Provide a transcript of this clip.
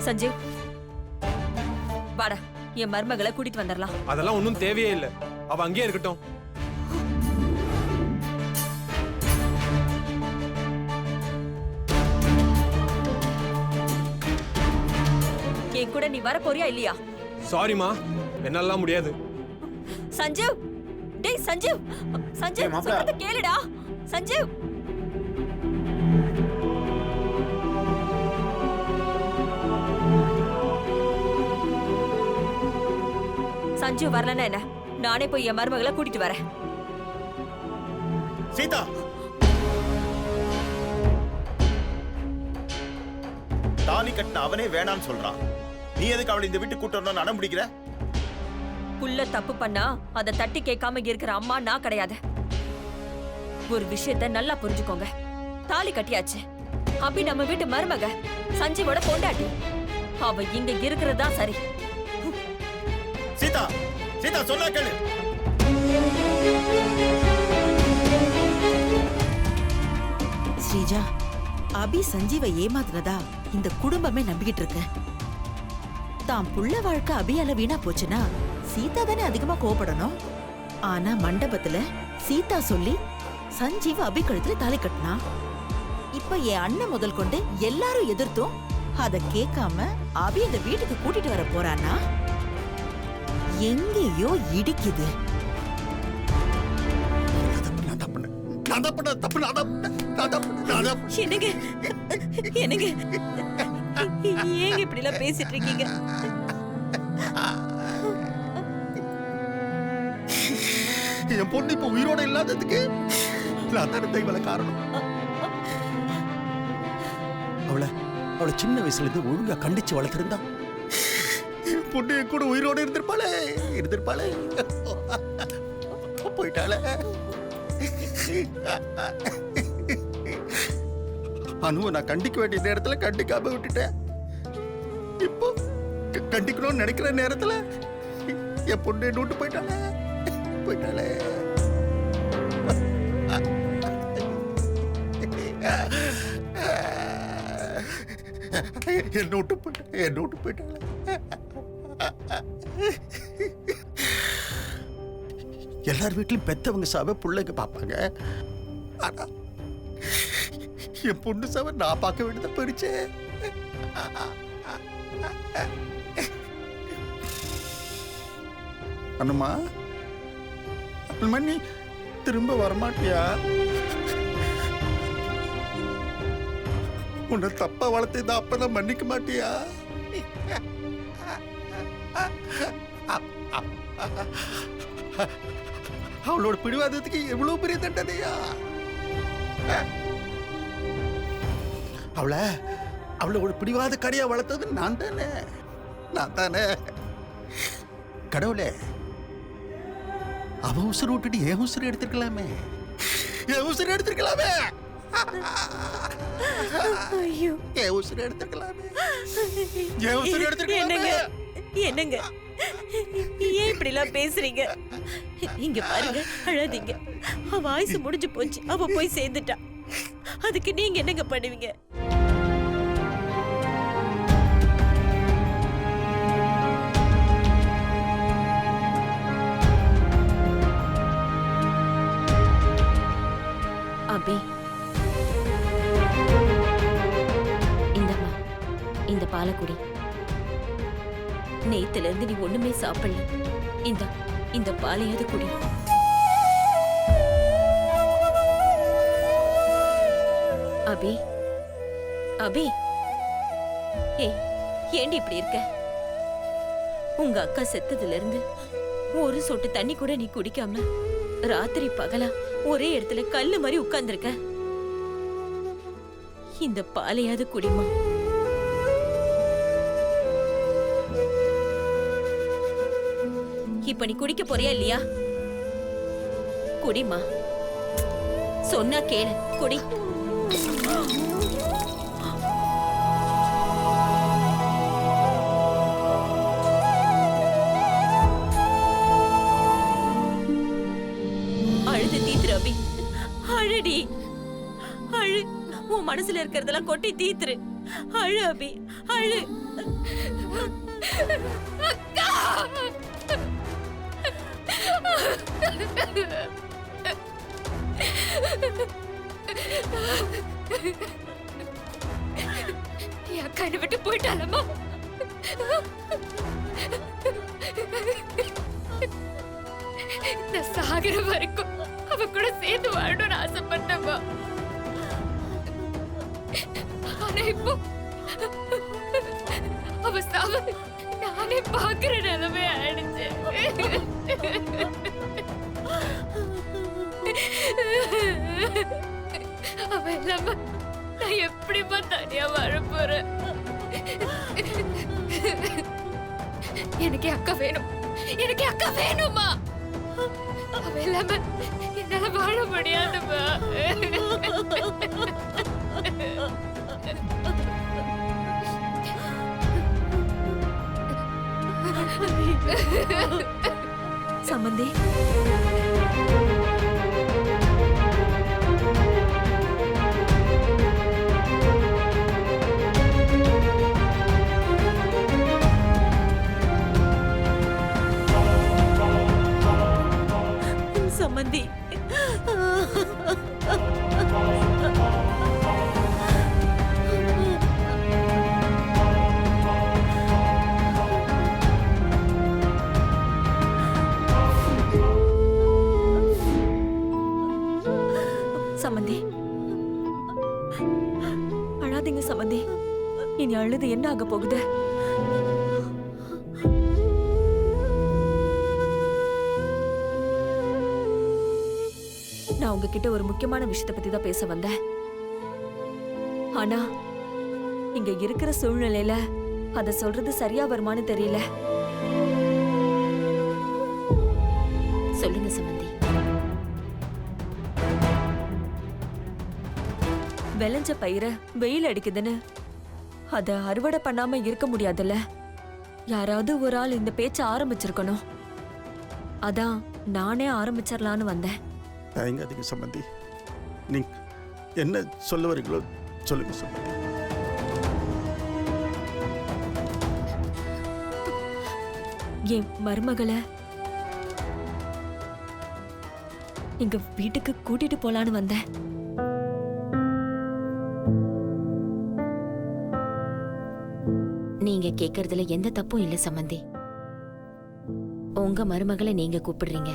சஞ்சீவ், வாடா, என் மருமகளை கூட்டிட்டு வந்துடலாம். அதெல்லாம் ஒன்றும் தேவையே இல்லை, அவ அங்கேயே இருக்கட்டும். என் கூட நீ வர போறியா இல்லையா? சாரிமா, என்னால முடியாது. சஞ்சீவ், டேய் சஞ்சீவ், சஞ்சீவ் சொல்றத கேளுடா. சஞ்சீவ், சஞ்சீவ் வரலன்னா என்ன, நானே போய் என் மருமகளை கூட்டிட்டு வரேன். சீதா, தாலி கட்டின அவனே வேணான்னு சொல்றான். நீ எதுக்கு அவளை இந்த வீட்டுக்கு கூட்டு வரணும்னு அடம் பிடிக்கிற? புள்ள தப்பு பண்ணா அதை தட்டி கேட்காம இருக்கிற அம்மா நான் கிடையாது. ஒரு விஷயத்த நல்லா புரிஞ்சுக்கோங்க. தாலி கட்டியாச்சு, அபி நம்ம வீட்டு மருமக, சஞ்சீவோட பொண்டாட்டி. அவ இங்க இருக்கிறதா சரி. சீதா, சீதா சொன்னா கேளு. ஸ்ரீஜா, அபி சஞ்சீவை ஏமாத்துனதா இந்த குடும்பமே நம்பிக்கிட்டு இருக்கு. தான் புள்ள வாழ்க்கை அபியால வீணா போச்சுன்னா சீதா தானே அதிகமா கோவப்படணும். ஆனா மண்டபத்துல சீதா சொல்லி சஞ்சீவ் அபி கழுத்துல தாலி கட்டினா. இப்ப என் அண்ணன் முதல் கொண்டு எல்லாரும் எதிர்த்தும் அத கேட்காம அபி இந்த வீட்டுக்கு கூட்டிட்டு வர போறானா? எங்கேயோ இடிக்குது. என்னங்க என்னங்க ஏங்க இப்படி எல்லாம் பேசிட்டு இருக்கீங்க? என் பொண்ணு இப்ப உயிரோட இல்லாததுக்கு நான் தானே இவள காரணம். அவளை சின்ன வயசுல இருந்து ஒழுங்கா கண்டிச்சு வளர்த்திருந்தா என் பொண்ணு கூட உயிரோட இருந்திருப்பாளே. போயிட்டாளே. அனுவ நான் கண்டிக்க வேண்டிய நேரத்துல கண்டிக்காம விட்டுட்டேன். இப்போ கண்டிக்கணும்னு நினைக்கிற நேரத்துல என் பொண்ணு நூட்டு போயிட்டாளே. என்னோட்டு போயிட்டாளே. எல்லார் வீட்லயும் பெத்தவங்க சாவ பிள்ளைங்க பாப்பாங்க. ஆனா என் பொண்ணு சாவ நான் பார்க்க வேண்டியதை போயிடுச்சே. அனுமா, அப்புறமா நீ திரும்ப வரமாட்டியா? உன்னை தப்பா வளர்த்து அப்பதான் மன்னிக்க மாட்டியா? அவளோட பிடிவாதத்துக்கு எவ்வளவு பெரிய தண்டனையா? அவளை ஒரு பிடிவாத கடையா வளர்த்தது நான் தானே. கடவுளே, அவ உசுறு விட்டுட்டு என் உசுறு எடுத்திருக்கலாமே. ஐயோ, என் உசுறு எடுத்திருக்கலாமே. என்னங்க ஏன் இப்படி எல்லாம் பேசுறீங்க? இங்க பாருங்க, அழாதீங்க. அவ ஆயுசு முடிஞ்சு போச்சு, அவ போய் சேர்ந்துட்டா. அதுக்கு நீங்க என்னங்க பண்ணுவீங்க? அபி, இந்தம்மா, இந்த பாலக்குடி. நேத்துல இருந்து நீ ஒண்ணுமே சாப்பிடல. இந்த பாலையாவது குடி. அபி, ஏய், ஏண்டி இப்படி இருக்க? உங்க அக்கா செத்ததுல இருந்து ஒரு சொட்டு தண்ணி கூட நீ குடிக்காம ராத்திரி பகலா ஒரே இடத்துல கல்லு மாதிரி உட்கார்ந்திருக்க. இந்த பாலையாவது குடிமா. இப்ப நீ குடிக்க போறியா இல்லையா? குடிமா, சொன்னா கேளு, குடி. அழுது தீத்துரு அபி, அழுடி, அழு. உன் மனசுல இருக்கிறதெல்லாம் கொட்டி தீத்துரு. அழு அபி, அழு. என் அக்கா என்னை விட்டு போயிட்டாலம்மா. நான் சாகிற வரைக்கும் அவ கூட சேர்ந்து வாழணும்னு ஆசைப்பட்டேம்மா. ஆனா இப்போ அவ சாவ நானே பாக்குற நிலைமை ஆயிடுச்சு. அவ இல்லாம நான் எப்படிமா தனியா வாழ போறேன்? எனக்கு அக்கா வேணும், எனக்கு அக்கா வேணுமா? அவ இல்லாம என்னால வாழ முடியாதுமா. சம்பந்தி, சம்மந்தி, சம்பந்தி அழாதீங்க சம்பந்தி. இனி அழுது என்ன ஆக போகுது? நான் உங்ககிட்ட ஒரு முக்கியமான விஷயத்தை பத்தி தான் பேச வந்தேன். ஆனா இங்க இருக்கிற சூழ்நிலையில அத சொல்றது சரியா வருமானு தெரியல. சொல்லுங்க சம்பந்தி. விளைஞ்ச பயிரை வெயில் அடிக்குதுன்னு அத அறுவடை பண்ணாம இருக்க முடியாதுல்ல. யாராவது ஒரு ஆள் இந்த பேச்ச ஆரம்பிச்சிருக்கணும். அதான் நானே ஆரம்பிச்சிடலான்னு வந்தேன். தயங்காதீங்க சம்பந்தி. நீங்க என்ன சொல்ல வரீங்களோ சொல்லுங்க சம்பந்தி. என் மருமகளை எங்க வீட்டுக்கு கூட்டிட்டு போலான்னு வந்தேன். நீங்க கேக்குறதுல எந்த தப்பும் இல்ல சம்பந்தி. உங்க மருமகளை நீங்க கூப்பிடுறீங்க.